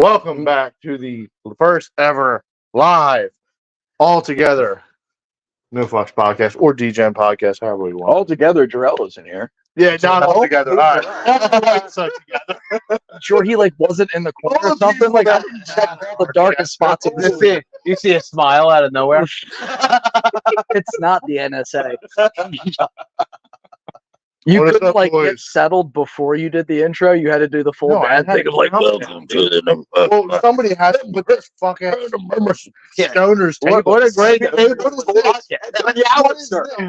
Welcome back to the first ever live, all together, No Fucks podcast or DGen podcast, however we want. All together, Jarrell in here. Yeah, not all together. All right. All the lights are together. Sure, he wasn't in the corner or something. Like I didn't check all the darkest spots. Of the You see a smile out of nowhere. It's not the NSA. You What is couldn't up, get boys? settled before you did the intro. You had to do the full No, I band had thing of to like, come welcome to the Well, somebody has to put this fucking stoners table. What a great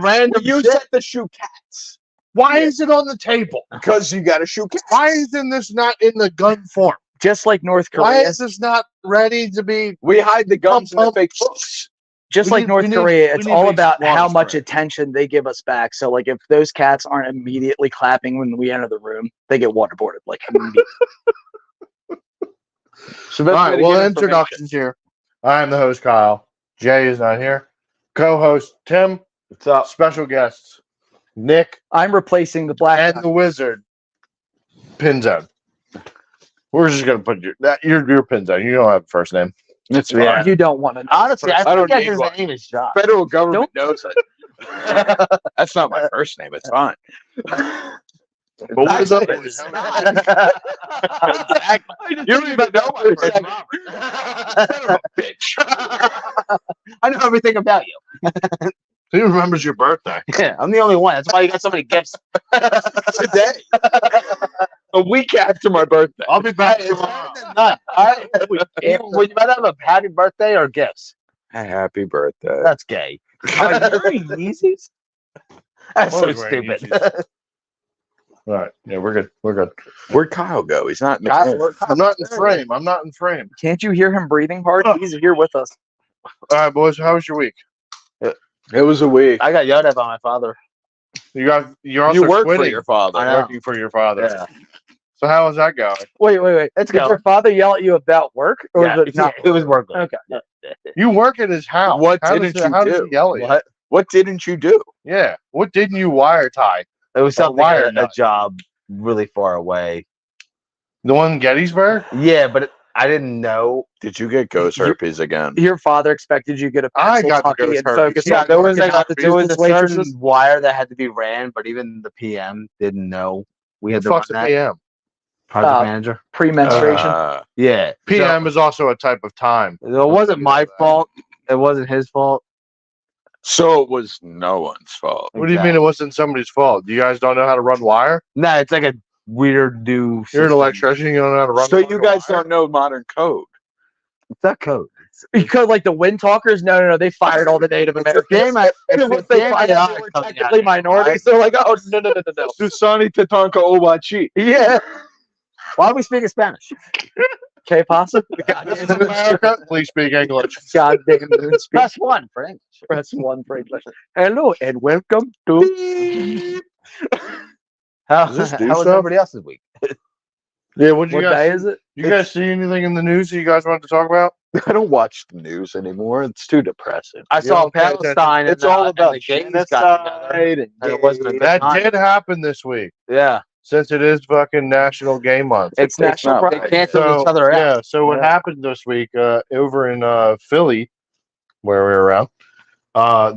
Random you shit. set the shoe cats. Why is it on the table? Because you got to shoe cats. Why isn't this not in the gun form? just like North Why Korea. is this not ready to be? We hide the guns in the fake books. Just we like need- North we need- Korea, we it's need all basic about water how much spray. attention they give us back. So, like, if those cats aren't immediately clapping when we enter the room, they get waterboarded. Like, immediately. So All right, way to well, get introductions here. I am the host, Kyle. Jay is not here. Co-host Tim. What's up? Special guests Nick I'm replacing the black and guy. the Wizard. Pinzone. We're just gonna put your Pinzone. You don't have a first name. It's Yeah. You don't want to know. Honestly, I I don't forget need his one. name is John. Federal government knows it. That's not my first name. It's fine. But what is up, boys? You don't even know my first name. Son of a bitch. I know everything about you. Who remembers your birthday? Yeah, I'm the only one. That's why you got so many gifts. Today. A week after my birthday. I'll be back It's tomorrow. better than none. All right? Would you rather have a happy birthday or gifts? Happy birthday. That's gay. Are you wearing Yeezys? That's so Always wearing stupid. Yeezys. All right. Yeah, we're good. We're good. Where'd Kyle go? He's not in the Kyle, frame. I'm not in frame. I'm not in frame. Can't you hear him breathing hard? He's here with us. All right, boys. How was your week? It was a week. I got yelled at by my father. You're also You work for quitting. your father. I know. Working for your father. Yeah. So how was that going? Wait. Let's Did go. your father yell at you about work? Or Yeah, was it not? it was working. Okay. You work at his house. What how didn't does, you how does do? he yell at you? What? What didn't you do? Yeah. What didn't you wire tie? It was something wire a nut. job really far away. The one in Gettysburg? Yeah, but I didn't know. Did you get ghost herpes again? Your father expected you to get a I pencil got the tucky ghost and herpes. focus Yeah, on There was working like out the there was a business waitresses. certain wire that had to be ran, but even the PM didn't know we had The to run fuck's the that. PM? Project Uh, manager. Pre-menstruation. Yeah. PM is also a type of time. So it wasn't my fault. It wasn't his fault. So it was no one's fault. What do you mean it wasn't somebody's fault? You guys don't know how to run wire? No, it's like a weird new. You're an system. electrician. You don't know how to run. So fucking you guys wire? don't know modern code. It's not code. Because like the wind talkers, no, they fired all the Native Americans. Damn it. And once they find out they were technically minorities, they're like, oh no. Susani Tatanka Obachi. Yeah. Why are we speaking Spanish? Que pasa? This is America. Please speak English. Goddamn moon speech. Press 1 for English. Press 1 for English. Hello and welcome to. How, Does this do how was stuff? everybody else's week? Yeah. What you What day guys? is it? You guys see anything in the news that you guys wanted to talk about? I don't watch the news anymore. It's too depressing. I saw don't pay attention. Palestine. It's all about the gays got together. And it wasn't a good That time. did happen this week, Yeah. since it is fucking National Gay Month. It's National not- Pride. They canceled each other out. Yeah. So what Yeah. happened this week over in Philly, where we were around,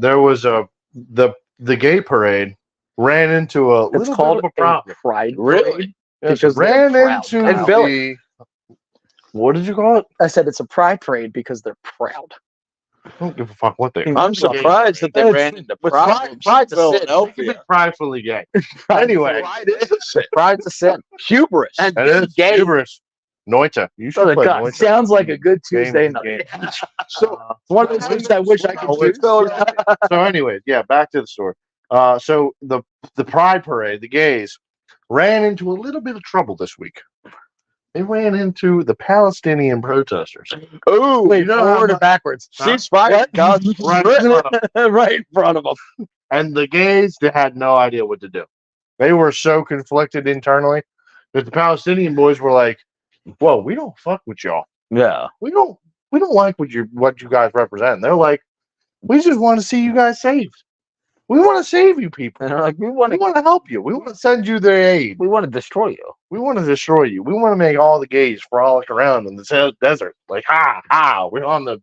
there was the gay parade ran into a It's little called bit of a problem. Pride. Really? Parade. Yes, because ran they're proud. into In Philly. what did you call it? I said it's a pride parade because they're proud. I don't give a fuck what they. I'm surprised that they It's- ran into but problems Pride's in a sin. You can be Philadelphia. pridefully gay. Anyway, Pride is a sin. Pride's a sin. Hubris. And it is gay. hubris. Noita. You should Oh, play God. Noita. Sounds like a good Game Tuesday is night. game. So one of those things I wish I could do. So anyways, yeah, back to the story. So the Pride Parade, the gays, ran into a little bit of trouble this week. They ran into the Palestinian protesters. Oh, Wait, You know how forward or much- backwards? ceasefire. What? God, Right in front of them. Right in front of them. And the gays, they had no idea what to do. They were so conflicted internally that the Palestinian boys were like, "Whoa, we don't fuck with y'all. Yeah. We don't like what you guys represent." And they're like, "We just want to see you guys saved." We want to save you people. And they're like, We want to help you. We want to send you their aid. we want to destroy you. We want to destroy you. We want to make all the gays frolic around in the desert. Like, we're on the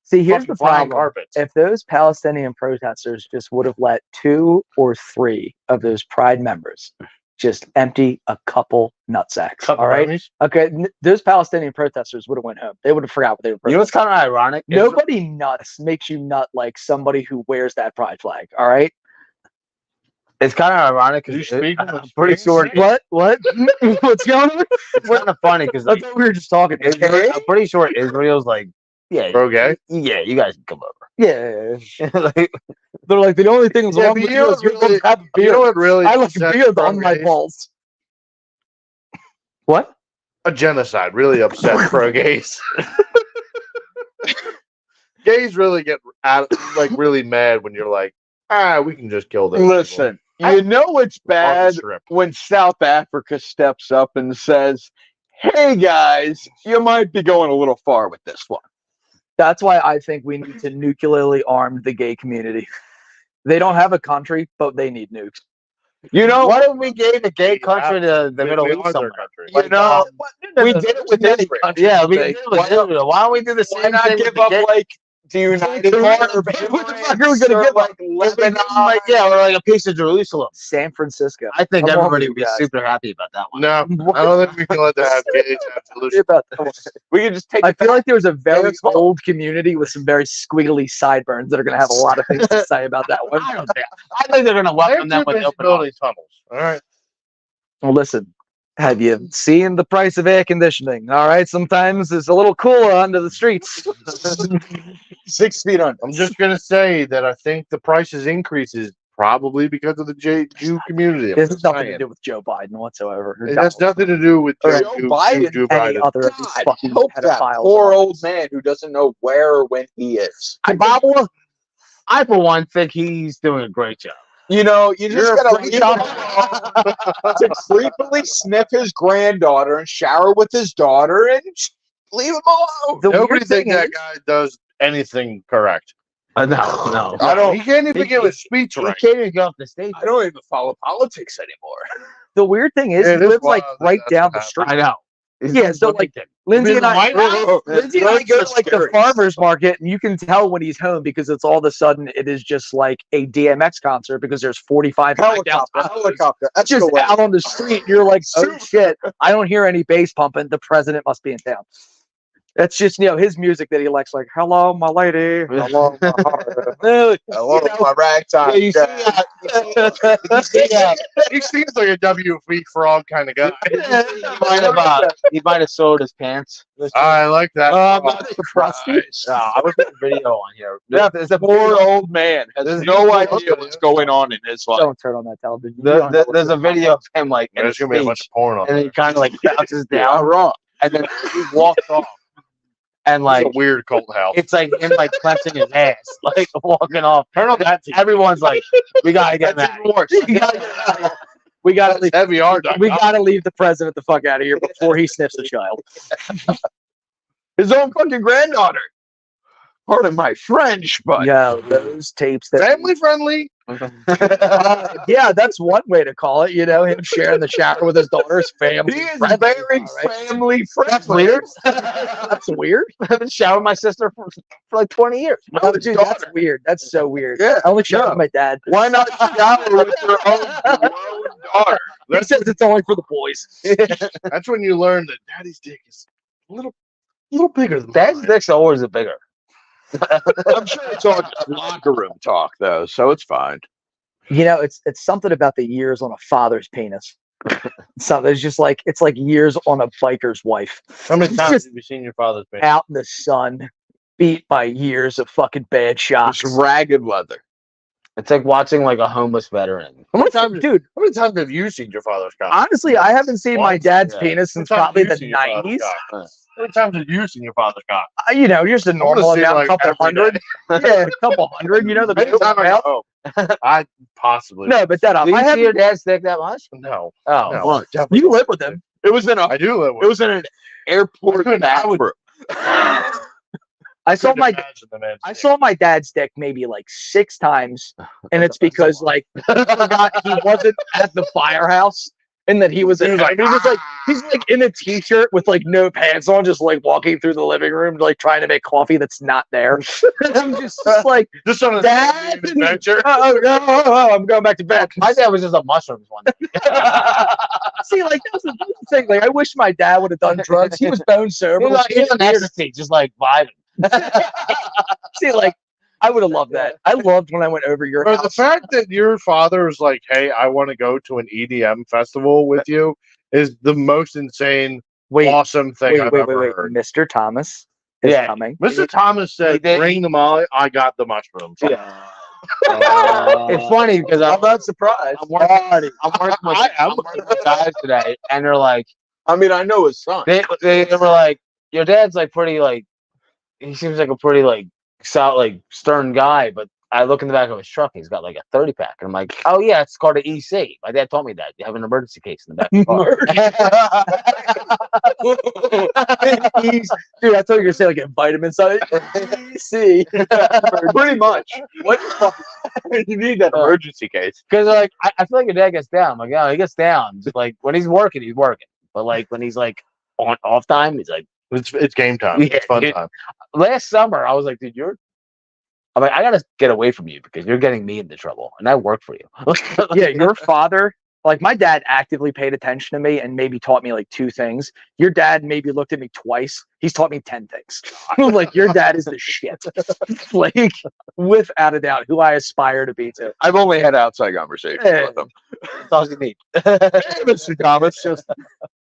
See, here's fucking the flying problem. carpets. If those Palestinian protesters just would have let 2 or 3 of those Pride members just empty a couple nutsacks, all right? Homies. Okay, those Palestinian protesters would have went home. They would have forgot what they were. You know what's kind of ironic? Nobody nuts makes you nut like somebody who wears that pride flag. All right. It's kind of ironic You because speak I'm pretty sure What? What's going on? it's kind of funny because I thought we were just talking. I'm pretty sure Israel's like, yeah, Bro, gay? yeah, you guys can come over. Yeah. Like, They're like the only thing that's Yeah, wrong but with you know you is what you really- don't have a You beard. know what really? I like upsets beard on my pro-gays? balls. What? A genocide really upsets pro gays. Gays really get really mad when you're like, we can just kill them. Listen, you know it's bad Strip. when South Africa steps up and says, "Hey guys, you might be going a little far with this one." That's why I think we need to nuclearly arm the gay community. They don't have a country, but they need nukes. You know, what if we gave the gay country to the Middle We East are their somewhere? country. you know, we did it with Israel. Yeah, we Why did it with not- Israel. Why don't we do the Why same not thing give with the up gay? like the United What Arab the fuck are we Emirates gonna or give like up? Lebanon? Like, yeah, or like a piece of Jerusalem. San Francisco. I think I'm on everybody with would be you guys. super happy about that one. No, I don't think we can let that have gays have solutions. About that one. We could just take. I feel like there's a very it's fun. old community with some very squiggly sideburns that are going to have a lot of things to say about that one. I don't think. I think they're gonna welcome them with open building arms. tunnels. All right. Well, listen, have you seen the price of air conditioning? All right, sometimes it's a little cooler under the streets. 6 feet under. I'm just gonna say that I think the prices increases probably because of the Jew community. I'm It has just nothing to saying. do with Joe Biden whatsoever. or It has Donald nothing to do with Or Joe Biden. Joe Trump, any Biden. other of these God, fucking help that pedophiles. poor old man who doesn't know where or when he is. I for one think he's doing a great job. You know, you just You're a gotta freak leave him alone to creepily sniff his granddaughter and shower with his daughter and just leave him alone. The Nobody weird thing think that is, guy does anything correct. No. I don't- He can't even he- get his speech He right. can't even get off the stage. I don't even follow politics anymore. the weird thing is, Yeah, he it is lives like wild that right that's down what the happened. street. I know. Yeah, so like Lindsay and I, Lindsay and I go to like the farmer's market, and you can tell when he's home because it's all of a sudden it is just like a DMX concert because there's 45 Helicopter. That's just the way. out on the street. And you're like, oh shit, I don't hear any bass pumping. The president must be in town. That's just his music that he likes, like "Hello, my lady." Hello, my heart. Hello, my ragtime. you see, He seems like a WFE frog kind of guy. he might have sold his pants. I like that. Crusty. I was putting a video on here. Yeah, There's a poor old man has There's no no- idea what's going on in his life. Don't turn on that television. You don't know there's what's a video of him like in a There's gonna be a bunch speech, of porn on and then there. he kind of like bounces Yeah, down, wrong. and then he walks off, and like It's a weird cult house. it's like him like clenching his ass, like walking off. Turn on that. Everyone's like, we gotta get That's that. even worse. We gotta leave. Heavy hard. We gotta leave the president the fuck out of here before he sniffs a child. His own fucking granddaughter. Pardon my French, but Yeah, those tapes that. family friendly. Yeah, that's one way to call it. Him sharing the shower with his daughter's family. he is friendly, very all right? family That's friendly. weird. That's weird. I've been showering my sister for like 20 years. No, dude, that's weird. That's so weird. Yeah, I only shower no. with my dad. Why not shower with your own grown daughter? He says it's only for the boys. That's when you learn that daddy's dick is a little bigger than Dad's mine. dick's always a bigger. I'm sure it's all just locker room talk, though, so it's fine. It's something about the years on a father's penis. Something it's just like it's like years on a biker's wife. How many It's times just have you seen your father's face? out in the sun, beat by years of fucking bad shots. It's ragged leather. It's like watching like a homeless veteran. How many times, Dude, how many times have you seen your father's cock? honestly, I haven't seen my Once, dad's yeah. penis since How many probably times the have you seen your 90s. father's cock? How many times have you seen your father's cock? Just a normal I'm gonna amount, see, like, couple every hundred. day. Yeah, a couple hundred. The Anytime minimum I amount. go home, I possibly No, but that Do you I see haven't. your dad's dick that much? no. Oh, No, once. definitely You not. live with him. It was in a. I do live with It was in an airport I would- bathroom. I saw Couldn't my imagine the man's I dick. saw my dad's dick maybe like 6 times, and it's because like he forgot he wasn't at the firehouse, and that he was at home. He's like in a t-shirt with like no pants on, just like walking through the living room, like trying to make coffee that's not there. And I'm just like, just on a Dad! adventure. oh no, I'm going back to bed. My dad was just on mushrooms one day. See, like that's the thing. Like I wish my dad would have done drugs. He was bone sober. He was on ecstasy, just like vibing. See, like I would have loved that. I loved when I went over your But the house. fact that your father was like, "Hey, I want to go to an EDM festival with you," is the most insane, Wait, awesome thing I've ever heard. Mr. Thomas is Yeah. coming. Mr. Thomas said, He did- "Bring the Molly. I got the mushrooms." It's funny because I'm not surprised. I'm working with guys today, and they're like, I mean, I know his son. they were like, your dad's like pretty like, he seems like a pretty like stern guy, but I look in the back of his truck, he's got like a 30 pack, and I'm like, oh yeah, it's called an EC. My dad told me that you have an emergency case in the back of the car. Dude, I thought you were gonna say like a vitamin something. See, Pretty much. what the fuck? You need that emergency case. Because like I feel like your dad gets down. I'm like, oh, he gets down. Just, like when he's working, he's working. But like when he's like on off time, he's like, It's game time. Yeah, It's fun dude. time. last summer, I was like, dude, I'm like, I gotta get away from you because you're getting me into trouble, and I work for you. Yeah, your father, like my dad actively paid attention to me and maybe taught me like 2 things. Your dad maybe looked at me twice. He's taught me 10 things. Like your dad is the shit. Like without a doubt, who I aspire to be to. I've only had outside conversations Yeah. with him. That's all you need. Hey, Mr. Thomas.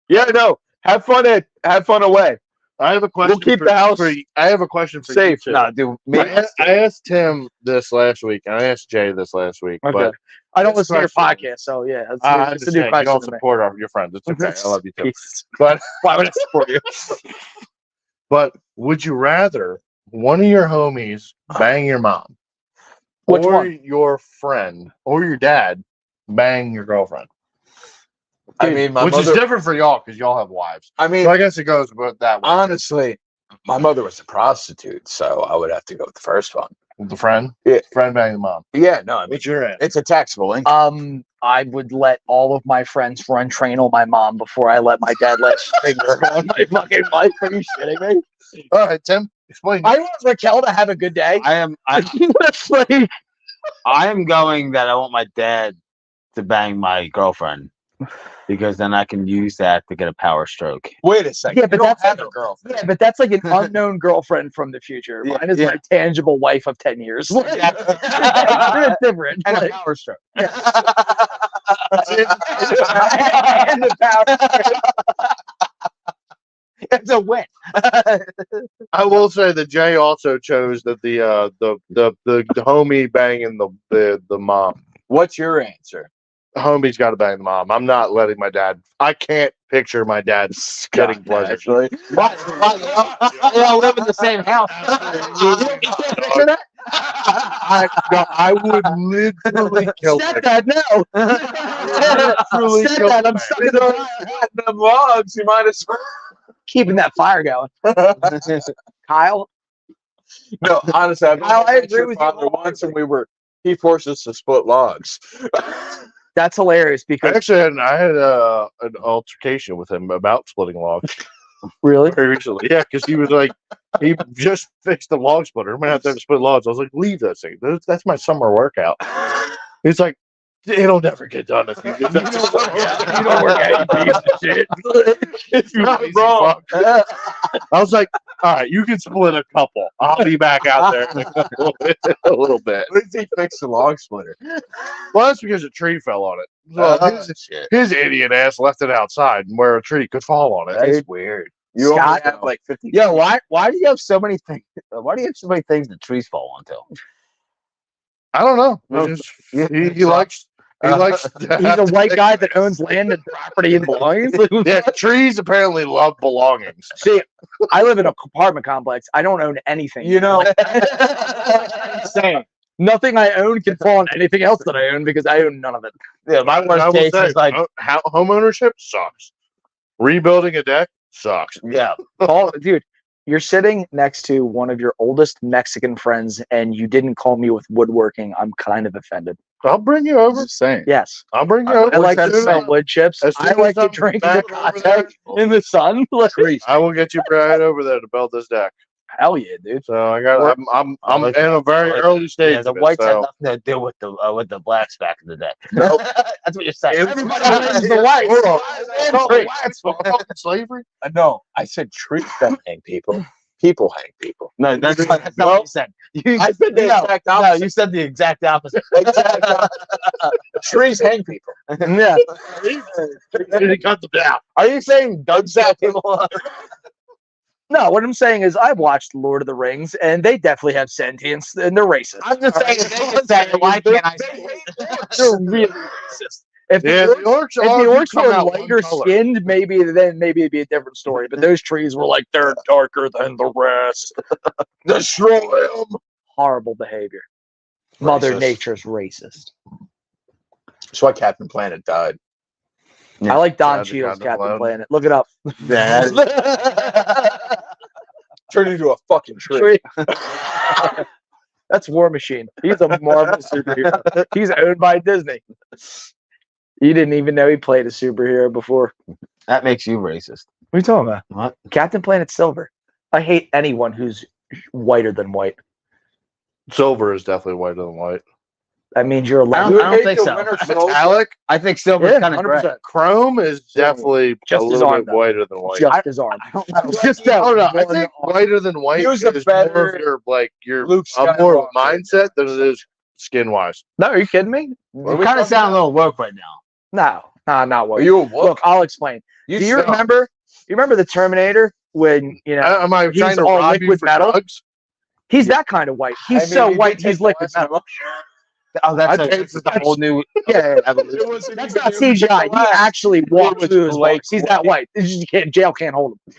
Yeah, no. Have fun away. I have a question. keep the house I have a question for safe. you. No, dude, me. I asked Tim this last week, and I asked Jay this last week. Okay. But I don't This listen to your question- podcast, so yeah, it's, I it's a new understand you question. don't to me. support your friends. It's okay. I love you too. Peace. But Why would I support you? but would you rather one of your homies bang your mom, Which or one? your friend or your dad bang your girlfriend? I mean, my Which mother. is different for y'all because y'all have wives. I mean, So I guess it goes about that way. honestly, my mother was a prostitute, so I would have to go with the first one. The friend, Yeah. friend bang the mom. Yeah, no, I mean, What's your answer? it's a taxable income. I would let all of my friends run train on my mom before I let my dad let finger on my fucking wife. Are you shitting me? All right, Tim, explain. I want Raquel to have a good day. I am It's like, I am going that I want my dad to bang my girlfriend because then I can use that to get a power stroke. Wait a second. Yeah, but you don't that's have like- a girlfriend. yeah, but that's like an unknown girlfriend from the future. Yeah, Mine is yeah. my tangible wife of 10 years. Like, Yeah. it's different. And a Like, power stroke. and the power. It's a win. I will say that Jay also chose that the homie banging the mom. What's your answer? Homie's got to bang the mom. I'm not letting my dad. I can't picture my dad getting pleasure. Actually, They all live in the same house. I would literally kill him. Stepdad, no. Literally kill Stepdad, I'm him. stuck in the fire. the logs. You might as well. Keeping that fire going. Kyle, No, honestly, I've Kyle, I met agree your with you father once, and he forced us to split logs. that's hilarious I because actually had an altercation with him about splitting logs really, very recently. Yeah, because he was like, he just fixed the log splitter. I'm gonna have to split logs. I was like, leave that thing. That's my summer workout. He's like, it'll never get done if you get that. you don't work out, you piece of shit. It's not wrong. I was like, all right, you can split a couple. I'll be back out there in a little bit. At least he fixed the log splitter. Well, that's because a tree fell on it. So Shit. his idiot ass left it outside and where a tree could fall on it. That's weird. You Scott- only have like 50. Yeah, why do you have so many things? Why do you have so many things that trees fall onto? I don't know. No. It's just- he likes. He likes. He's a white guy that owns land and property and belongings. Yeah, trees apparently love belongings. See, I live in an apartment complex. I don't own anything. You know, Insane. Nothing I own can fall on anything else that I own because I own none of it. Yeah, my I worst will case say, is like, home ownership sucks. Rebuilding a deck sucks. yeah, All, dude, you're sitting next to one of your oldest Mexican friends and you didn't call me with woodworking, I'm kind of offended. I'll bring you I'm over. just saying. Yes. I'll bring you I over. I like to As soon smell as- wood chips. as soon I as like to I'm drink back the over there, in the sun. I will get you right over there to build this deck. Hell yeah, dude. So I got. I'm like- in a very early stage. Yeah, the of it, whites had so. nothing to do with the blacks back in the day. No. That's what you're saying. Everybody blames the whites. Hold on. It's No, free. whites for fucking slavery. No, I said trees don't hang people. People hang people. No, that's not what you said. You, I said the exact no, opposite. you said the exact opposite. Exact trees hang people. Yeah. He cut them down. Are you saying Doug's that people? No, what I'm saying is I've watched Lord of the Rings and they definitely have sentience and they're racist. I'm just saying they can say it. Why can't I say it? They're really racist. If Yeah, the the orcs. If the all orcs come were out one lighter color. skinned, maybe it'd be a different story. But those trees were like they're darker than the rest. Destroy them. Horrible behavior. Mother Racist. Nature's racist. That's why Captain Planet died. I like Don Sad to Cheadle's God Captain alone. Planet. Look it up. Turned into a fucking tree. That's War Machine. He's a Marvel superhero. He's owned by Disney. You didn't even know he played a superhero before. That makes you racist. What are you talking about? What? Captain Planet Silver. I hate anyone who's whiter than white. Silver is definitely whiter than white. That means you're a I lefty. don't think so. Metallic. I think silver's Yeah, kind of 100%. gray. Chrome is definitely Just a his little arm, bit though. whiter than white. Just his arm. I don't know. Just I don't know. I one think arm. whiter than white Use is a more better of your Luke more of a Skywalker. mindset than it is skin wise. No, are you kidding me? You kind of sound a little woke right now. No, not Are what. you a woke? Look, I'll explain. Do you sound- remember? You remember the Terminator when Am I he's trying to all rob you liquid for metal? drugs? he's that kind of white. He's I mean, so he white. did He's take liquid the last metal. Oh, that's I a, think this is the whole new Yeah, evolution. that's not CGI. He actually walks was through his Blake bars. He's that white. It's just you can't. Jail can't hold him.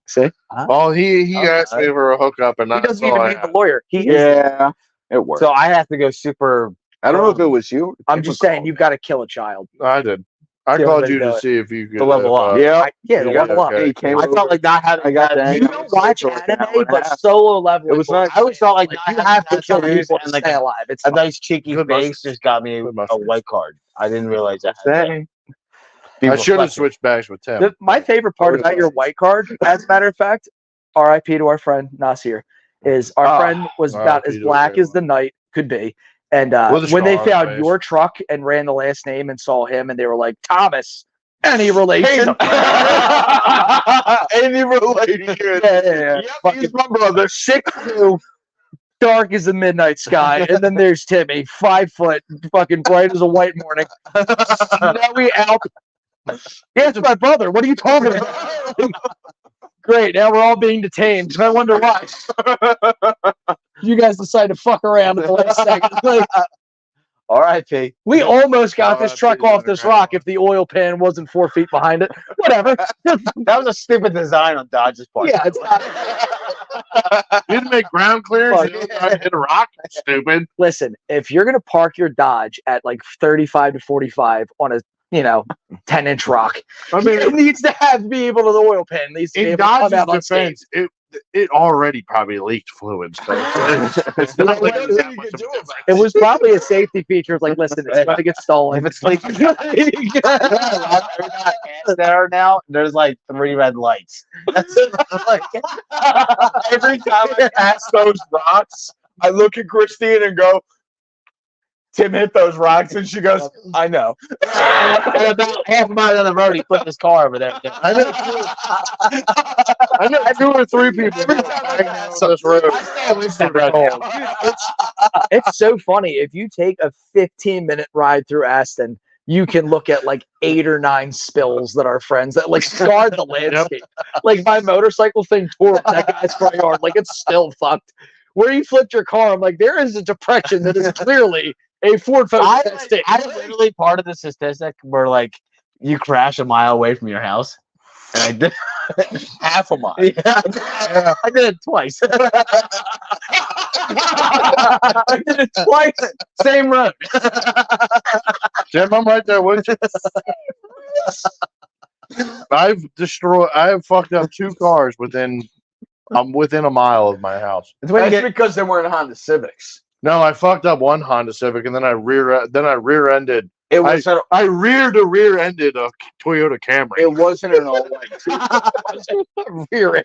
See, Well, he Okay. asked me for a hookup, and he that's doesn't all even I need the had. lawyer. He is. Yeah, it worked. So I have to go super. I don't know if it was you. I'm just saying, you've got to kill a child. I did. I Yeah, called but you to do it. see if you could To level up. Yeah. Yeah, You to got level it, up. okay. He came I felt like not having. I got that- that. You don't watch anime, but solo level. It was not- I always felt like Like, not you having have to that kill tattoos people to and like stay alive. It's a fine. nice cheeky Good face mushrooms. just got me Good a mushrooms. white card. I didn't realize that. Dang. I should have switched bags with Tim. My favorite part about your white card, as a matter of fact, RIP to our friend Nasir, is our Ah, friend was about RIP as to black as the everyone. night could be. And With a when they scar on found his face. your truck and ran the last name and saw him, and they were like, Thomas, any relation? Any relation? Yeah. Yep, he's my brother. 6'2", dark as the midnight sky. And then there's Timmy, 5 foot, fucking bright as a white morning. Snowy Alp. Yeah, it's my brother. What are you talking about? Great. Now we're all being detained. I wonder why. You guys decided to fuck around at the last second. Like, R.I.P. we almost got this RIP truck to off this Underground. rock if the oil pan wasn't 4 feet behind it. Whatever. That was a stupid design on Dodge's part. Yeah, it's not. You didn't make ground clearance. Fuck. You didn't try to hit a rock. Stupid. Listen, if you're gonna park your Dodge at like 35 to 45 on a 10-inch rock, I mean, it needs to be able to the oil pan. It needs to be in able to come Dodge's out unscathed. defense, it already probably leaked fluids. So it's not like Nothing that you much can of do a difference. It was probably a safety feature. Like, listen, it's gonna get stolen. If it's leaking, there now, there's like 3 red lights. That's like, Every time I pass those rocks, I look at Christine and go, Tim hit those rocks, and she goes, I know. and about half a mile down the road, he put his car over there. I know 2 or 3 people Every time I hanging pass out on this road. I stay away from red now. It's so funny. If you take a 15-minute ride through Aston, you can look at like 8 or 9 spills that our friends that like scarred the landscape. Like my motorcycle thing tore up that guy's front yard. Like it's still fucked. Where you flipped your car, I'm like, there is a depression that is clearly a Ford Focus ST. I literally part of the statistic where like you crash a mile away from your house. And I did, Half a mile. I did it twice. I did it twice. Same road. Jim, I'm right there with you. I have fucked up 2 cars I'm within a mile of my house. It's when you That's get, because they weren't Honda Civics. No, I fucked up one Honda Civic, and then I rear-ended. It was I rear-ended a Toyota Camry. it wasn't an all white coupe.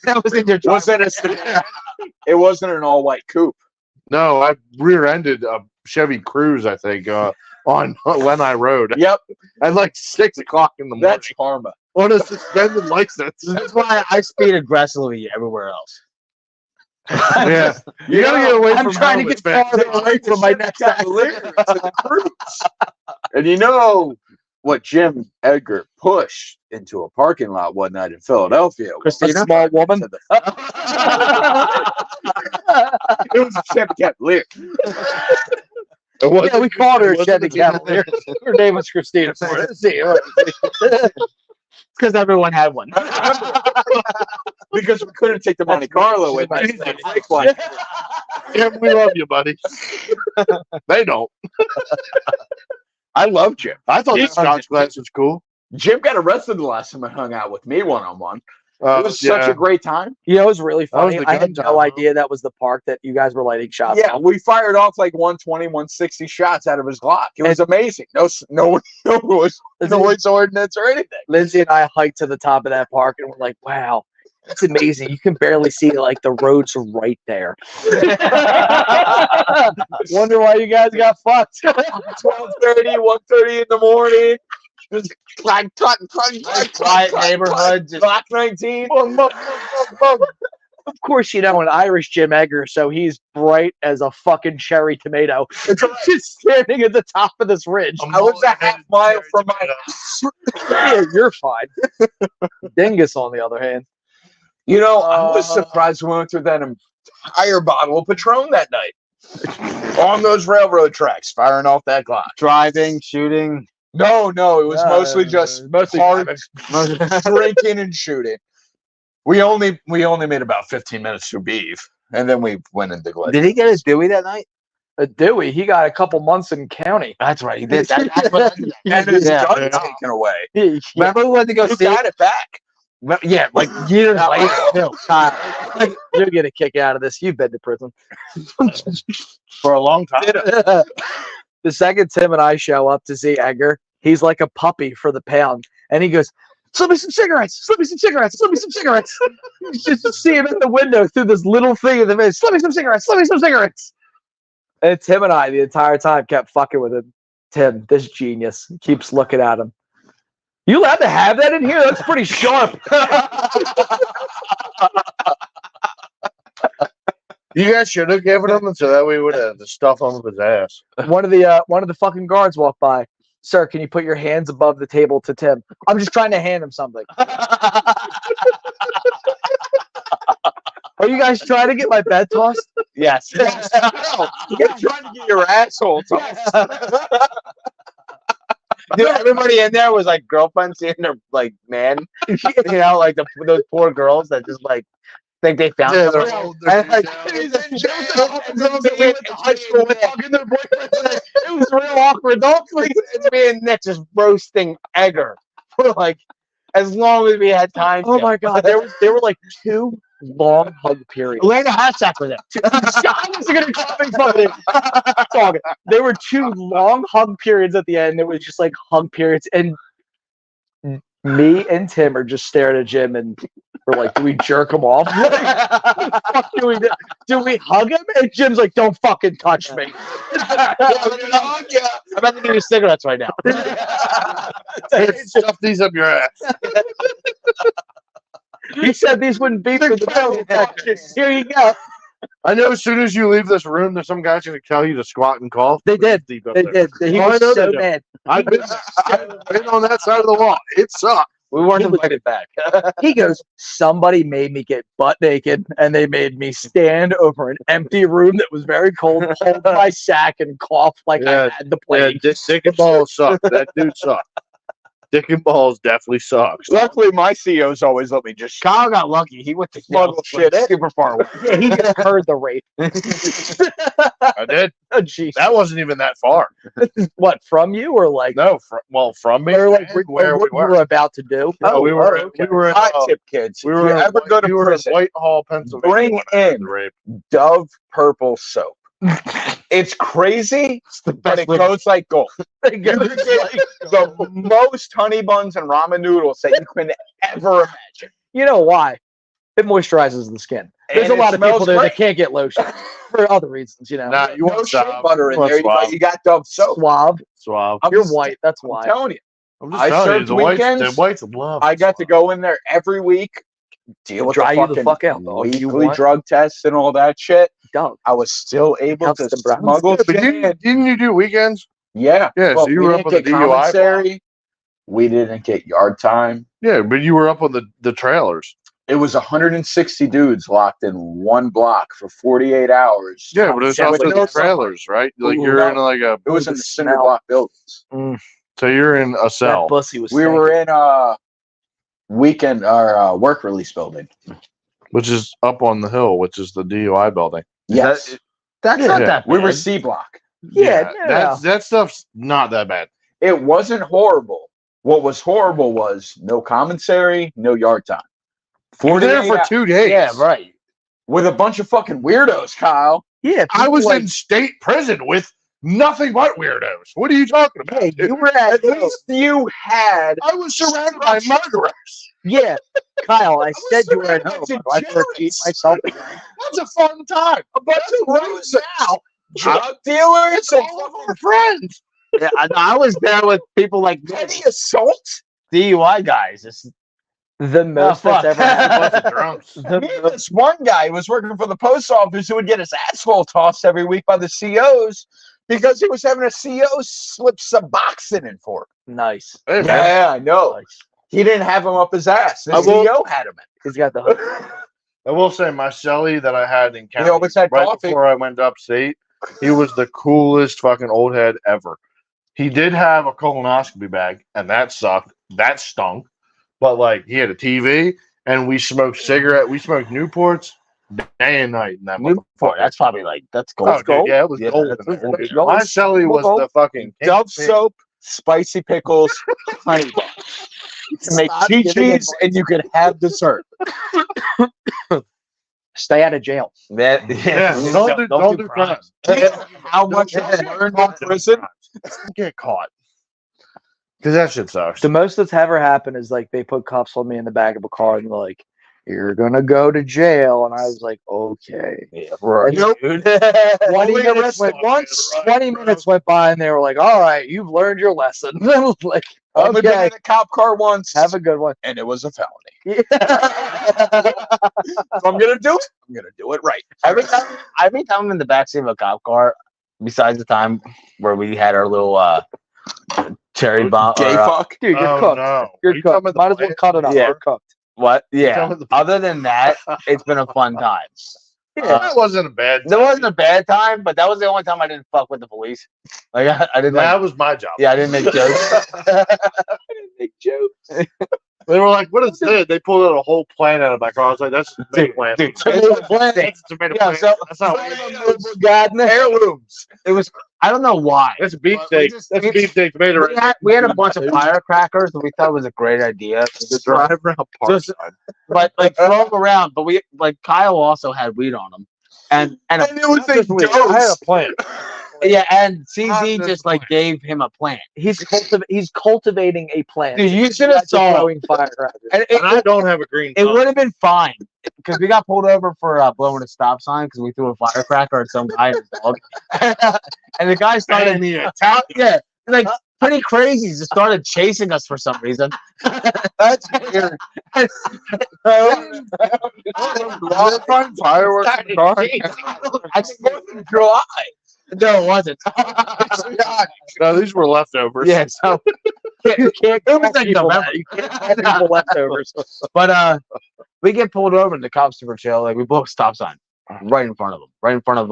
that was in your Wasn't a sedan. It wasn't an all white coupe. No, I rear-ended a Chevy Cruze, I think, on Lenai Road Yep, at like 6 o'clock in the morning that's karma. on a suspended license. That's why I speed aggressively everywhere else. Yeah, you gotta get away I'm from trying to helmets, get man. farther away from my next accident. And you know what Jim Edgar pushed into a parking lot one night in Philadelphia? A small woman. It was a Chevy Cavalier. Yeah, we called her It wasn't Chevy a- Cavalier. Her name was Christina. Because everyone had one. Because we couldn't take the Monte Carlo with us. Yeah, we love you, buddy. They don't. I love Jim. I thought the Scotch glass was cool. Jim got arrested the last time I hung out with me one-on-one. It was Yeah. such a great time. You know, it was really That was funny. the I had gun no time, huh? idea that was the park that you guys were lighting shots. Yeah, on. we fired off like 120, 160 shots out of his Glock. It was amazing. No noise ordinance or anything. Lindsay and I hiked to the top of that park and we're like, wow, that's amazing. You can barely see like the roads right there. Wonder why you guys got fucked. 12:30, 1:30 in the morning. Just clank, clank, clank, clank, Quiet clank, neighborhood. Just Glock 19. Of course, you know, an Irish Jim Egger, so he's bright as a fucking cherry tomato. Just standing at the top of this ridge. I was a half mile from my Yeah, you're fine. Dingus, on the other hand. You know, I was surprised we went through that entire bottle of Patron that night. On those railroad tracks, firing off that Glock. driving, shooting. No, it was mostly just mostly hard drinking and shooting. We only made about 15 minutes through beef, and then we went into Glade. Did he get his Dewey that night? A Dewey, he got a couple months in county. That's right. He did. That's what, And his yeah. gun taken away. Remember we went to go You see got it back. Yeah, like years later. Too. You'll get a kick out of this. You've been to prison. For a long time. The second Tim and I show up to see Edgar, he's like a puppy for the pound. And he goes, slip me some cigarettes, slip me some cigarettes, slip me some cigarettes. Just see him in the window through this little thing in the face. Slip me some cigarettes, slip me some cigarettes. And Tim and I, the entire time, kept fucking with him. Tim, this genius, keeps looking at him. You allowed to have that in here? That's pretty sharp. You guys should have given him so that we would have the stuff on his ass. One of the fucking guards walked by. Sir, can you put your hands above the table to Tim? I'm just trying to hand him something. Are you guys trying to get my bed tossed? Yes. You're trying to get your asshole tossed. Dude, everybody in there was like girlfriends seeing their like man. You know, like those poor girls that just like think they found Yeah, someone. they're all And, like, It was real awkward. don't please, it's me and Nick just roasting Edgar for like as long as we had time. Oh to. my god, there were like 2 long hug periods. Elena Hashtag for them. I wasn't gonna comment fucking talking. There were 2 long hug periods at the end. It was just like hug periods, and me and Tim are just staring at Jim, and we're like, "Do we jerk him off? What the fuck do we do? Do we hug him?" And Jim's like, "Don't fucking touch me." I'm about to give you cigarettes right now. Stuff these up your ass. He said these wouldn't be for the metal detectors. Here you go. I know as soon as you leave this room, there's some guys going to tell you to squat and cough. They did. Deep up They there. did. He Oh, I was know so they do. mad. I've been on that side of the wall. It sucked. We weren't He was- invited back. He goes, somebody made me get butt naked and they made me stand over an empty room that was very cold, hold my sack and cough like Yeah, I had the Yeah, plague. Dick and Ball sucked. That dude sucked. Dick and balls definitely sucks. Luckily, my COs always let me just Kyle got lucky. He went to jail smuggle shit in. super far away. Yeah, he just heard the rape. I did. Oh, jeez. That wasn't even that far. What, from you or like? No, from me. Or like and where we what you were. were about to do? No, we were. okay. We were. In, hot tip, kids. we If were. you in ever go to we were in prison, Whitehall, Pennsylvania. bring when I had in the rape. Dove purple soap. It's crazy, but it goes like gold. You can get the most honey buns and ramen noodles that you can ever imagine. You know why? It moisturizes the skin. There's And a it lot of people smells there that great. can't get lotion for other reasons, you know. Nah, you No want shea Suave. butter in You want there, but Suave. you got Dove soap. Suave. Suave. I'm You're just- white. That's I'm why. telling you, I'm just I telling you, served the whites. weekends. The whites love. I got to Suave. go in there every week, deal with Dry the you the fucking fuck out, dog. You weekly want- drug tests and all that shit. Dog. I was still able Cuts to the Browns. smuggle Yeah, but shit didn't, in. didn't you do weekends? Yeah. Yeah, so but you we were didn't up on the get DUI block? commissary. We didn't get yard time. Yeah, but you were up on the trailers. It was 160 dudes locked in one block for 48 hours. Yeah, but it's Yeah, also but the no, trailers, right? Like Ooh, you're no. in like a. It was in the the cinder smell. block buildings. So you're in a That cell. pussy was We were in a weekend or work release building. Which is up on the hill, which is the DUI building. Yes. That's Yeah. not that We were bad. C block. Yeah, no. that stuff's not that bad. It wasn't horrible. What was horrible was no commissary, no yard time. You were there 48 for 2 days. Yeah, right. with a bunch of fucking weirdos, Kyle. Yeah, I was people like- in state prison with nothing but weirdos. What are you talking about? Hey, dude? you were at At least you had. I was surrounded by murderers. yeah, Kyle. I said you were at home. surrounded I by repeat myself. That's a fun time. A bunch of losers, drug dealers, and All of our friends. Yeah, I was there with people like petty assault. DUI guys. It's, The most fuck. that's ever happened. Bunch of drunks. The Me and most- this one guy who was working for the post office who would get his asshole tossed every week by the COs because he was having a CO slip Suboxone in for him. nice. Hey, man. Yeah, I know. Nice. He didn't have him up his ass. The I will- CO had him He's got the. in. I will say, my cellie that I had in county always had right coffee. before I went upstate, he was the coolest fucking old head ever. He did have a colonoscopy bag, and that sucked. That stunk. But like, he had a TV, and we smoked Newports day and night. In that Newport, motherfucker. that's probably like that's gold. Oh, dude, gold? yeah, it was Yeah, gold. that's in there, gold. dude. Gold. My cellie was Gold. the fucking Dove king. soap, spicy pickles, honey bun. You can make Stop giving chi-chis and you can have dessert. Stay out of jail. That, Yeah, don't do crimes. How much I learned in prison? Don't get caught. Because that shit sucks. The most that's ever happened is like they put cuffs on me in the back of a car and they're like, "You're gonna go to jail," and I was like, "Okay." yeah, right. Nope. dude. 20 Only minutes the went stuff, once. man, right, 20 bro. minutes went by, and they were like, "All right, you've learned your lesson." I was like, Only been "Okay, in a cop car once, have a good one." and it was a felony. Yeah. If I'm gonna do it, I'm gonna do it right. Every time I'm in the backseat of a cop car, besides the time where we had our little cherry bomb. Gay or, fuck. Dude, you're Oh, cooked. no. Are You're you talking cooked. about the Might as well plant? cut it off. Yeah. You're cooked. what? Yeah. Tell me the- Other than that, it's been a fun time. That wasn't a bad There time. wasn't a bad time, but that was the only time I didn't fuck with the police. Like I didn't. That Like, was my job. yeah, I didn't make jokes. Make jokes. They were like, "What is this?" They pulled out a whole plant out of my car. I was like, "That's a tomato plant." Dude, That's a tomato Yeah, plant. so- That's not. God, heirlooms. it was. I don't know why. That's a beefsteak. We just- That's a beefsteak tomato. We had a bunch of firecrackers that we thought was a great idea. to drive around Just- Parkside. But like throw them around. But we like Kyle also had weed on him, and And it was a I had dose. a plant. yeah, and CZ Not just this like gave him a plant. He's cultivating a plant. Dude, you should have Not just saw. throwing firecrackers. And And I don't have a green. it thumb. would have been fine because we got pulled over for blowing a stop sign because we threw a firecracker at some guy and his dog, and the guy started And the Italian. yeah, like pretty crazy. He just started chasing us for some reason. That's weird. They're fun fireworks in the car. I think it was July. No, it wasn't. No, these were leftovers. Yeah, so You can't it was like people November. that. You can't call people leftovers. But we get pulled over and the cops super chill. Like we blow a stop sign right in front of them, right in front of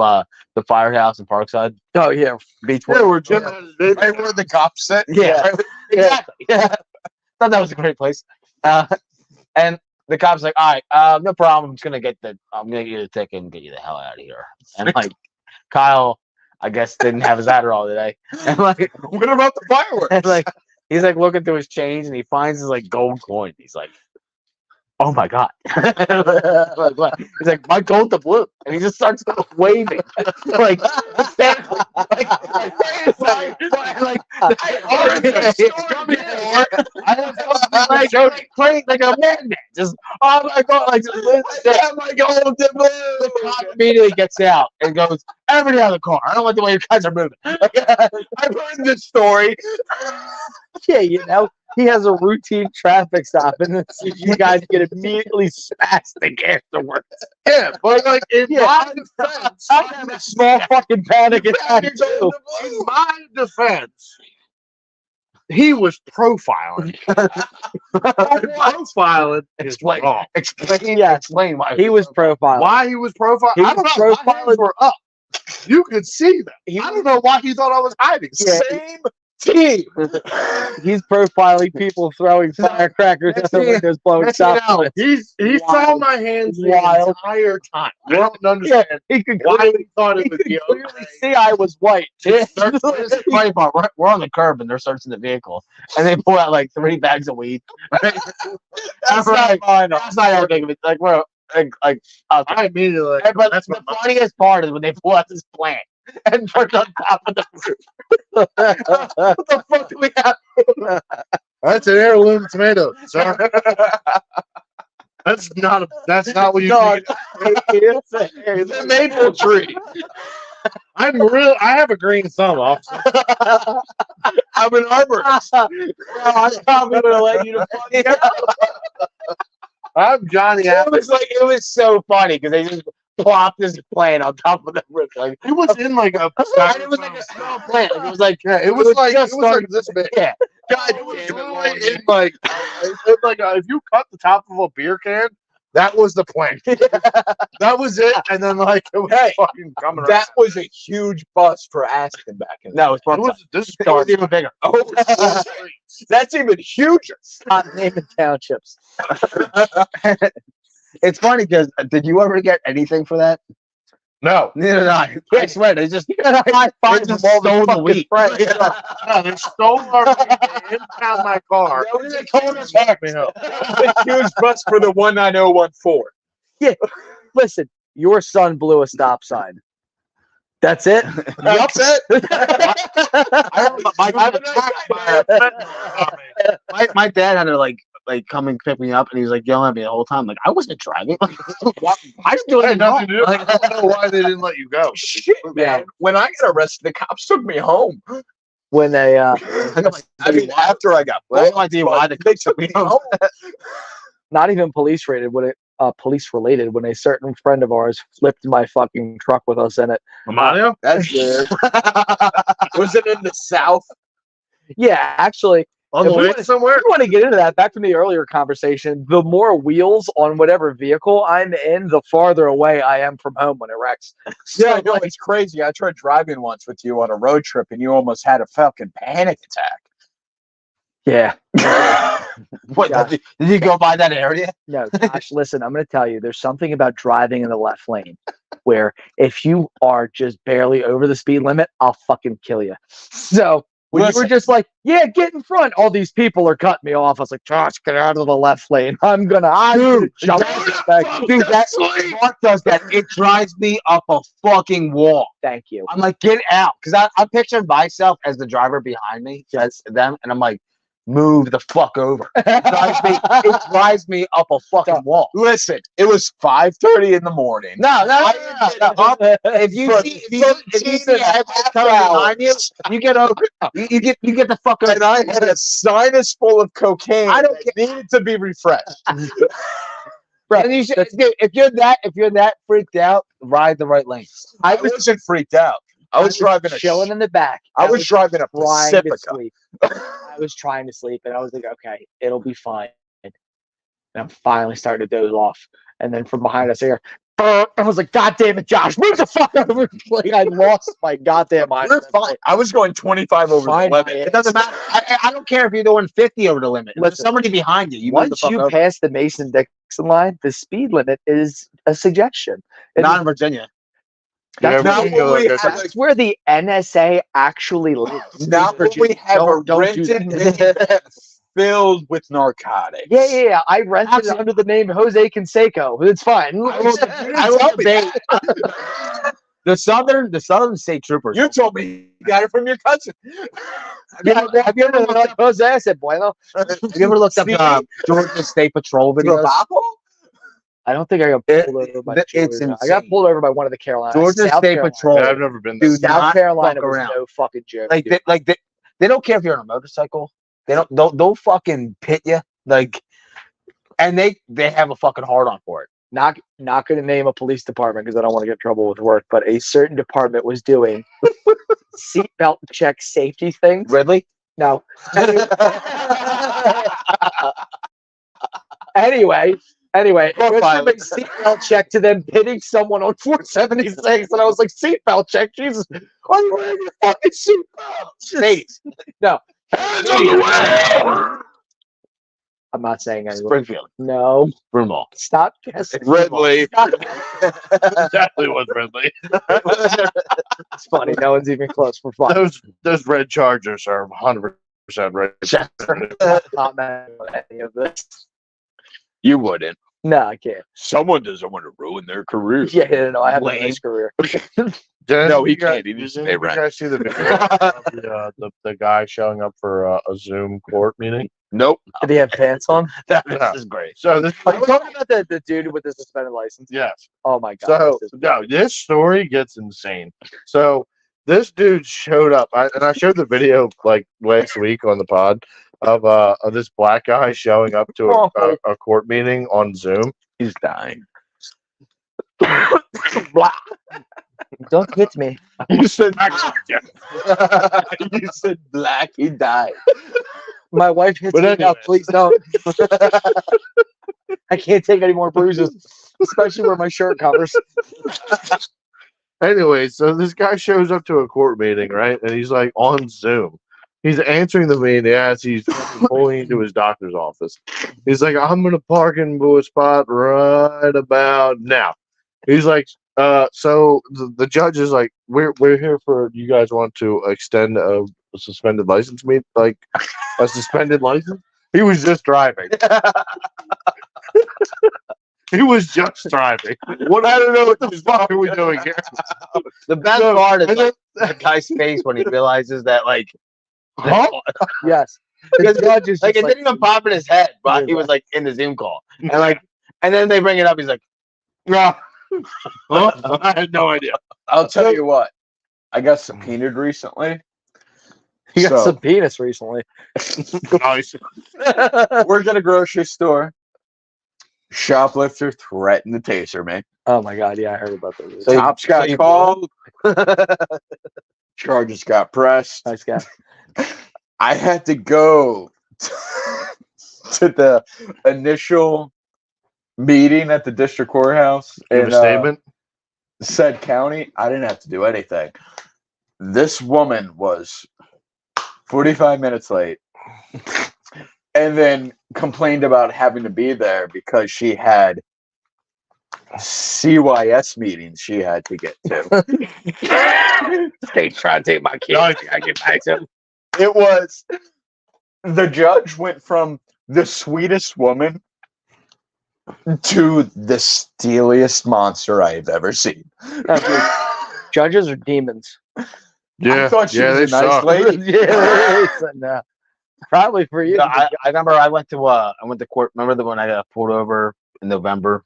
the firehouse in Parkside. Oh yeah, Beach. Yeah, we're Jim had his baby. Right where the cops sit. Yeah, exactly. Yeah. thought that was a great place. And the cop's like, all right, no problem. I'm gonna get you the ticket and get you the hell out of here. And like Kyle, I guess didn't have his Adderall today. And like, What about the fireworks? and like he's like looking through his change and he finds his like gold coin. He's like, oh my god. Like, what? He's like, my gold to blue. And he just starts waving. Like, exactly. Like, wait a second. Like, like a madman. Just, oh my god. Like, just lose his shit. my gold to blue. The cop immediately gets out and goes, everybody out of the car. I don't like the way you guys are moving. I've heard this story. Yeah, you know, he has a routine traffic stop, and then you guys get immediately spastic afterwards. Yeah, but like in Yeah, my defense, I have a small fucking panic attack too. in my defense, he was profiling. Profiling is Explain. wrong. Explain. Yeah. Explain why. He was profiling. Why he was profiling? He I don't was know. My profiling- hands were up. You could see them. He- I don't know why he thought I was hiding. Yeah. Same team. He's profiling people throwing firecrackers Next out the thing you- windows, blowing next thing you stop know, signs. He saw Wild. my hands the Wild. entire time. I don't understand He could why clearly, he thought he it would could be clearly okay. see I was white. Here's the funny part. We're on the curb and they're searching the vehicle, and they pull out like 3 bags of weed. That's That's not right. mine. That's not our thing. Like we're like I immediately like, but that's the my funniest part is when they pull out this plant and put it on top of the roof. What the fuck do we have? That's an heirloom tomato, sir. That's not what you No, need. it's It's a maple tree. I have a green thumb, officer. I'm an arborist. I probably would have let you to I'm Johnny It Apple. was so funny because they just plopped this plant on top of the roof. Like, It was in like a. and it was like a small plant. Like, it was like Yeah, it was like just this big. yeah. God It was damn it, literally Warren. in like, if you cut the top of a beer can, that was the plant. That was it, and then like it was Hey, fucking coming. That was a huge bust for Aston back in the No, it's it was this it was even bigger. Oh, that's even huger. Not naming townships. It's funny because did you ever get anything for that? No, Neither did I. I swear they just High five just from all the stole the fucking weed. friends. no, they stole our weed, they impound my car. That was a Told us back me home. huge bust for the 19014. Listen, your son blew a stop sign. That's it. That's it. My dad had to like come and pick me up, and he was like yelling at me the whole time. Like I wasn't driving. Why I just doing I it had nothing to do. like, I don't know why they didn't let you go. Shit, man. When I got arrested, the cops took me home. When they I mean, after I got I have no booked, idea but why they they took took me home. home. not even police rated when it police related when a certain friend of ours flipped my fucking truck with us in it. Mario? That's good. Was it in the South? Yeah, actually, On the If we way wanna- somewhere? if you want to get into that, back from the earlier conversation, the more wheels on whatever vehicle I'm in, the farther away I am from home when it wrecks. Yeah, no, it's crazy. I tried driving once with you on a road trip, and you almost had a fucking panic attack. Yeah. What Yeah. did you go by that area? No, Josh, listen, I'm going to tell you, there's something about driving in the left lane where if you are just barely over the speed limit, I'll fucking kill you. So when you were Listen. just like, yeah, get in front, all these people are cutting me off. I was like, Josh, get out of the left lane. I'm gonna jump back. Dude, that Mark does that. It drives me up a fucking wall. Thank you. I'm like, get out, because I'm picturing myself as the driver behind me, as them, and I'm like, move the fuck over. It drives me up a fucking wall. Listen, it was 5:30 in the morning. No. If you For see the headlights half coming hour. behind you, you get over. You get the fuck over. And I had a sinus full of cocaine. I don't that needed to be refreshed. And you should, if you're that freaked out, ride the right lane. I wasn't freaked out. I was driving a. chilling in the back. I was driving a trying to Pacifica. sleep. I was trying to sleep, and I was like, okay, it'll be fine. And I'm finally starting to doze off. And then from behind us here, I was like, God damn it, Josh, move the fuck over. Like, I lost my goddamn mind. You're fine. I was going 25 over the Fine, limit. man. It doesn't matter. I don't care if you're doing 50 over the limit. If there's Listen, somebody behind you, you move the Once fuck you over. pass the Mason-Dixon line, the speed limit is a suggestion. It Not is- in Virginia. That's, Now where, when we have, that's where the NSA actually lives. now in when we Virginia. have a Don't do rented filled with narcotics. Yeah. I rented it under the name Jose Canseco. It's fine. I will debate. The southern state troopers. You told me you got it from your cousin. Have you ever looked up? Jose, I said, bueno. Have you ever looked up Georgia State Patrol videos? Trabajo? I don't think I got pulled over by It's Georgia. I got insane. pulled over by one of the Carolinas. Georgia South State Carolina. Patrol. Yeah, I've never been there. Dude, South not Carolina fuck was around. no fucking joke. Like dude. they don't care if you're on a motorcycle. They'll fucking pit you. Like, and they have a fucking hard on for it. Not going to name a police department because I don't want to get in trouble with work, but a certain department was doing seatbelt check safety things. Ridley. No. Anyway, it was from a seatbelt check to them pitting someone on 476, and I was like, seatbelt check? Jesus, are you wearing your fucking seatbelt? States. No. Hands on the way! I'm not saying anything. Springfield. No. Broomall. Stop guessing. Ridley. Stop. Exactly what Ridley. It's funny. No one's even close for fun. Those red Chargers are 100% right. Not mad at any of this. You wouldn't. No, I can't. Someone doesn't want to ruin their career. Yeah, no, I have a Lame. nice career. No, he You guys- can't. He needs to didn't pay you rent. guys see the video of the guy showing up for a Zoom court meeting? Nope. Did he have pants on? This Yeah. is great. So this, Are you talking about the dude with the suspended license? yes. Oh my god. So this is- no, this story gets insane. So this dude showed up, and I showed the video like last week on the pod of this black guy showing up to a court meeting on Zoom. He's dying. Blah. Don't hit me. You said you said black. He died. My wife hits But me now. anyway. Please don't. I can't take any more bruises, especially where my shirt covers. Anyway, so this guy shows up to a court meeting, right? And he's like on Zoom. He's answering the meeting as he's pulling into his doctor's office. He's like, I'm gonna park into a spot right about now. He's like, so the judge is like, we're here for, you guys want to extend a suspended license, like a suspended license? He was just driving. He was just driving. What, I don't know what the fuck are we doing here? The best No, part is and like, the guy's face when he realizes that like Huh? Yes. The judge is like just it didn't even pop in his head, but he was like in the Zoom call. And then they bring it up, he's like, Huh? I had no idea. I'll tell you what. I got subpoenaed recently. he got So- some penis recently. Nice. Worked at a grocery store. Shoplifter threatened to taser me. Oh my god, yeah, I heard about this. So- Cops got you- called. Charges got pressed. Nice guy. I had to go to the initial meeting at the district courthouse Give in a statement. said county. I didn't have to do anything. This woman was 45 minutes late and then complained about having to be there because she had CYS meetings she had to get to. They trying to take my kid. Nice. I get back to him. It was the judge went from the sweetest woman to the steeliest monster I have ever seen. Judges are demons. Yeah, I thought she yeah, was they a nice suck. lady. Yeah, no. Probably for you. I remember I went to court. Remember the when I got pulled over in November?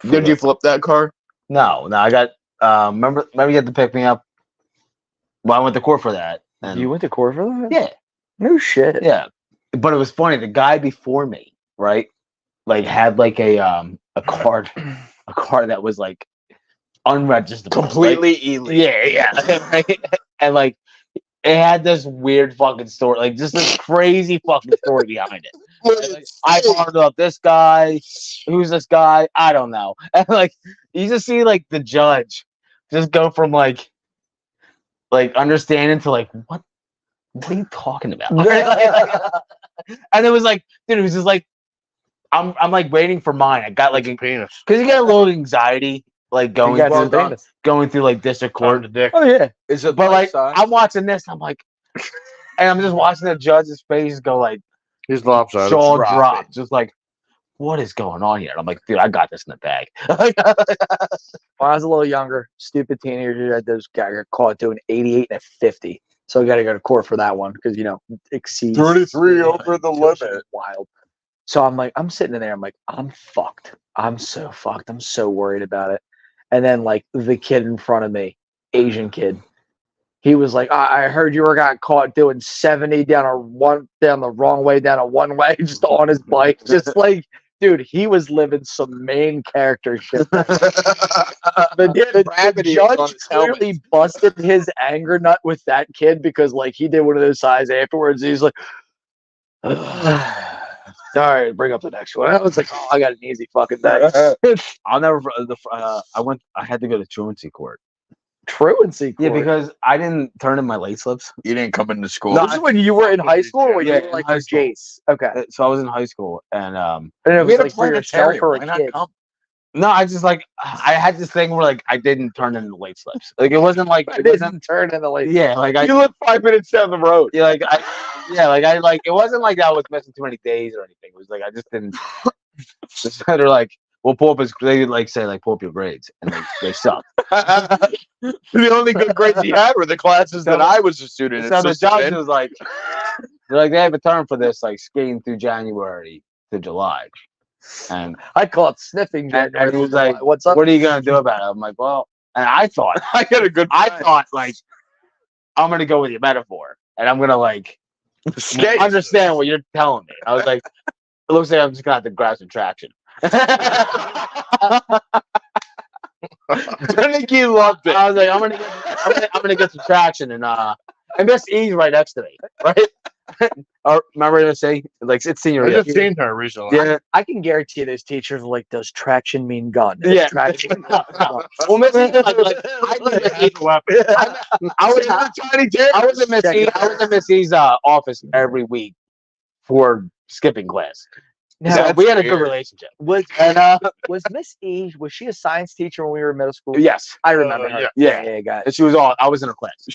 Did you flip that car? No, I got remember you had to pick me up. Well, I went to court for that. And You went to court for that? yeah, No shit. yeah. But it was funny. The guy before me, right, like had like a card that was like unregistered, Completely Like, illegal. yeah. Right? And like it had this weird fucking story, like just this crazy fucking story behind it. I followed up this guy. Who's this guy? I don't know. And like you just see like the judge just go from like understanding to like what are you talking about? And it was like, dude, it was just like I'm like waiting for mine. I got like penis. because you get a little anxiety like going You got through some famous. going through like district Court court. the dick. Oh yeah. Is it But like life-size? I'm watching this, I'm like, and I'm just watching the judge's face go like He's lopsided. jaw drop drop, it. just like, what is going on here? And I'm like, dude, I got this in the bag. When I was a little younger, stupid teenager, I got caught doing 88 and a 50. So I got to go to court for that one because, exceeds 33 over the Just limit. wild. So I'm sitting in there. I'm like, I'm fucked. I'm so fucked. I'm so worried about it. And then like the kid in front of me, Asian kid, he was like, I heard you got caught doing 70 down the wrong way, down a one way, just on his bike. Just like, dude, he was living some main character shit. The gravity was on judge his helmet. clearly busted his anger nut with that kid because like he did one of those sighs afterwards. He's like, all right, bring up the next one. I was like, oh, I got an easy fucking day. I'll never. I had to go to truancy court. Truancy Yeah, court. because I didn't turn in my late slips. You didn't come into school. No, This is when you were in high school or when Yeah, you were in like high with school. Jace? Okay. So I was in high school, and And it we was had a like for yourself planetarium. or Why a not kid. come? no, I just like I had this thing where like I didn't turn in the late slips. Like it wasn't like I it wasn't. didn't turn in the late. Yeah, like I You live 5 minutes down the road. yeah, like I like it wasn't like I was missing too many days or anything. It was like I just didn't. They're like, well, pull up his. They like say like pull up your grades, and they suck. The only good grades he had were the classes that I was a student So the assistant judge in. was like, they're like they have a term for this, like skating through January to July, and I call it sniffing. And January. he was like, "What's up?" what are you gonna do about it? I'm like, well, and I thought like I'm gonna go with your metaphor, and I'm gonna like Skate. understand what you're telling me. I was like, it looks like I'm just gonna have to grab some traction. Nicky loved it. I was like, I'm gonna get some traction, and Miss E's right next to me, right? Or remember to say like it's senior I year. just seen her recently. Yeah, I can guarantee those teachers are like, does traction mean gun? Yeah. Traction mean gun? well, Miss E, I think Miss E, I was in Miss E. I was in Miss E's office every week for skipping class. Now, So we had a good weird. relationship. was And was Miss E? Was she a science teacher when we were in middle school? yes, I remember her. yeah. yeah. yeah, got it. And she was all. I was in her class.